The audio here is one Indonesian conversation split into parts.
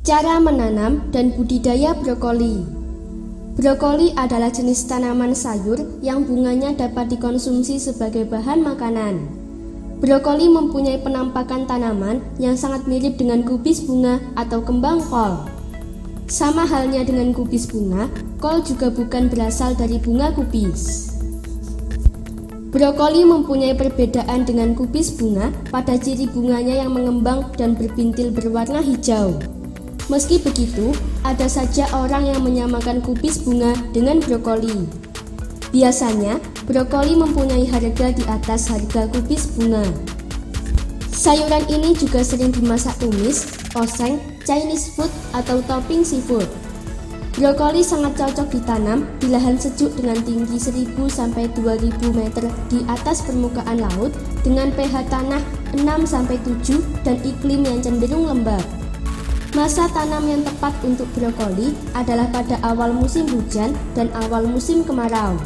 Cara menanam dan budidaya brokoli. Brokoli adalah jenis tanaman sayur yang bunganya dapat dikonsumsi sebagai bahan makanan. Brokoli mempunyai penampakan tanaman yang sangat mirip dengan kubis bunga atau kembang kol. Sama halnya dengan kubis bunga, kol juga bukan berasal dari bunga kubis. Brokoli mempunyai perbedaan dengan kubis bunga pada ciri bunganya yang mengembang dan berbintil berwarna hijau. Meski begitu, ada saja orang yang menyamakan kubis bunga dengan brokoli. Biasanya, brokoli mempunyai harga di atas harga kubis bunga. Sayuran ini juga sering dimasak tumis, oseng, Chinese food, atau topping seafood. Brokoli sangat cocok ditanam di lahan sejuk dengan tinggi 1000–2000 meter di atas permukaan laut dengan pH tanah 6–7 dan iklim yang cenderung lembab. Masa tanam yang tepat untuk brokoli adalah pada awal musim hujan dan awal musim kemarau.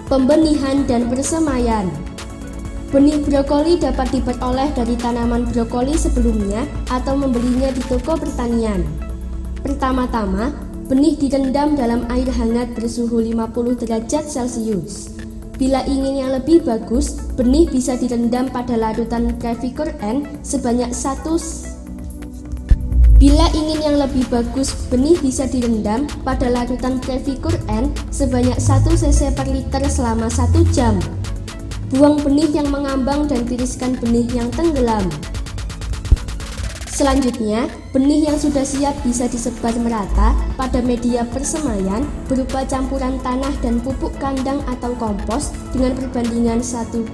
Pembenihan dan persemaian. Benih brokoli dapat diperoleh dari tanaman brokoli sebelumnya atau membelinya di toko pertanian. Pertama-tama, benih direndam dalam air hangat bersuhu 50 derajat Celcius. Bila ingin yang lebih bagus, benih bisa direndam pada larutan Previcor N sebanyak 1 cc per liter selama 1 jam. Buang benih yang mengambang dan tiriskan benih yang tenggelam. Selanjutnya, benih yang sudah siap bisa disebar merata pada media persemaian berupa campuran tanah dan pupuk kandang atau kompos dengan perbandingan 1:1.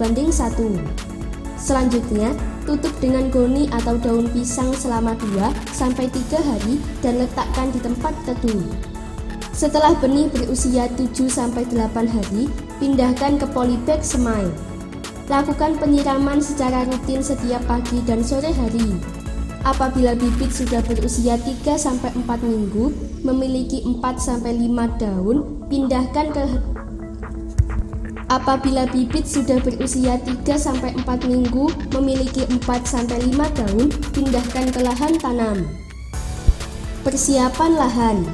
Selanjutnya, tutup dengan goni atau daun pisang selama 2–3 hari dan letakkan di tempat teduh. Setelah benih berusia 7–8 hari, pindahkan ke polybag semai. Lakukan penyiraman secara rutin setiap pagi dan sore hari. Apabila bibit sudah berusia 3–4 minggu, memiliki 4–5 daun, pindahkan ke Apabila bibit sudah berusia 3–4 minggu, memiliki 4–5 daun, pindahkan ke lahan tanam. Persiapan lahan.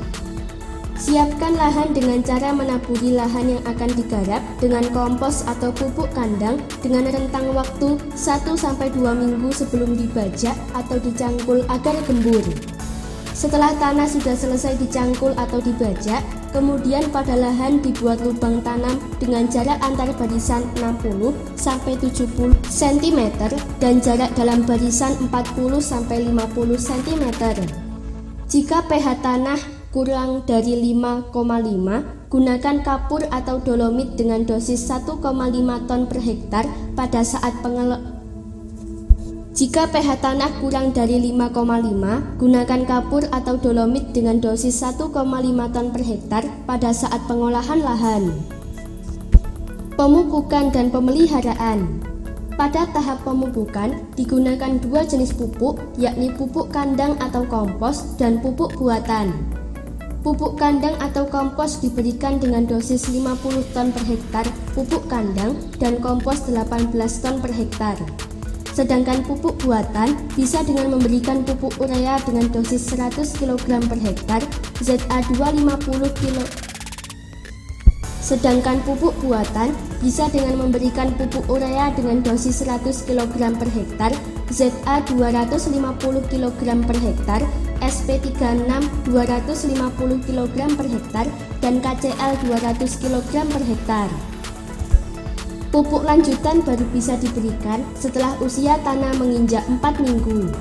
Siapkan lahan dengan cara menaburi lahan yang akan digarap dengan kompos atau pupuk kandang dengan rentang waktu 1–2 minggu sebelum dibajak atau dicangkul agar gembur. Setelah tanah sudah selesai dicangkul atau dibajak, kemudian pada lahan dibuat lubang tanam dengan jarak antar barisan 60–70 cm dan jarak dalam barisan 40–50 cm. Jika pH tanah kurang dari 5,5, gunakan kapur atau dolomit dengan dosis 1,5 ton per hektar pada saat Jika pH tanah kurang dari 5,5, gunakan kapur atau dolomit dengan dosis 1,5 ton per hektar pada saat pengolahan lahan. Pemupukan dan pemeliharaan. Pada tahap pemupukan, digunakan 2 jenis pupuk, yakni pupuk kandang atau kompos dan pupuk buatan. Pupuk kandang atau kompos diberikan dengan dosis 50 ton per hektar pupuk kandang dan kompos 18 ton per hektar. Sedangkan pupuk buatan bisa dengan memberikan pupuk urea dengan dosis 100 kg per hektar, ZA250 kg. Sedangkan pupuk buatan bisa dengan memberikan pupuk urea dengan dosis 100 kg per hektar, ZA250 kg per hektar, SP36 250 kg per hektar, dan KCL 200 kg per hektar. Pupuk lanjutan baru bisa diberikan setelah usia tanah menginjak 4 minggu.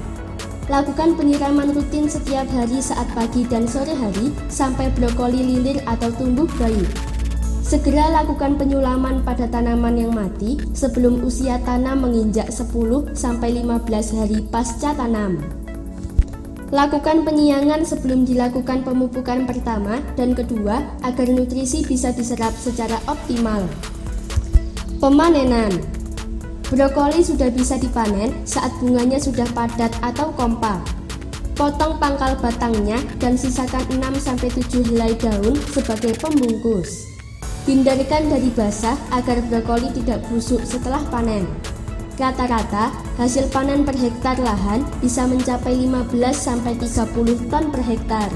Lakukan penyiraman rutin setiap hari saat pagi dan sore hari sampai brokoli lilir atau tumbuh baik. Segera lakukan penyulaman pada tanaman yang mati sebelum usia tanam menginjak 10–15 hari pasca tanam. Lakukan penyiangan sebelum dilakukan pemupukan pertama dan kedua agar nutrisi bisa diserap secara optimal. Pemanenan. Brokoli sudah bisa dipanen saat bunganya sudah padat atau kompak. Potong pangkal batangnya dan sisakan 6–7 helai daun sebagai pembungkus. Hindarkan dari basah agar brokoli tidak busuk setelah panen. Rata-rata, hasil panen per hektar lahan bisa mencapai 15-30 ton per hektar.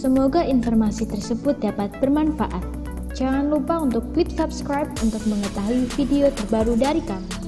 Semoga informasi tersebut dapat bermanfaat. Jangan lupa untuk klik subscribe untuk mengetahui video terbaru dari kami.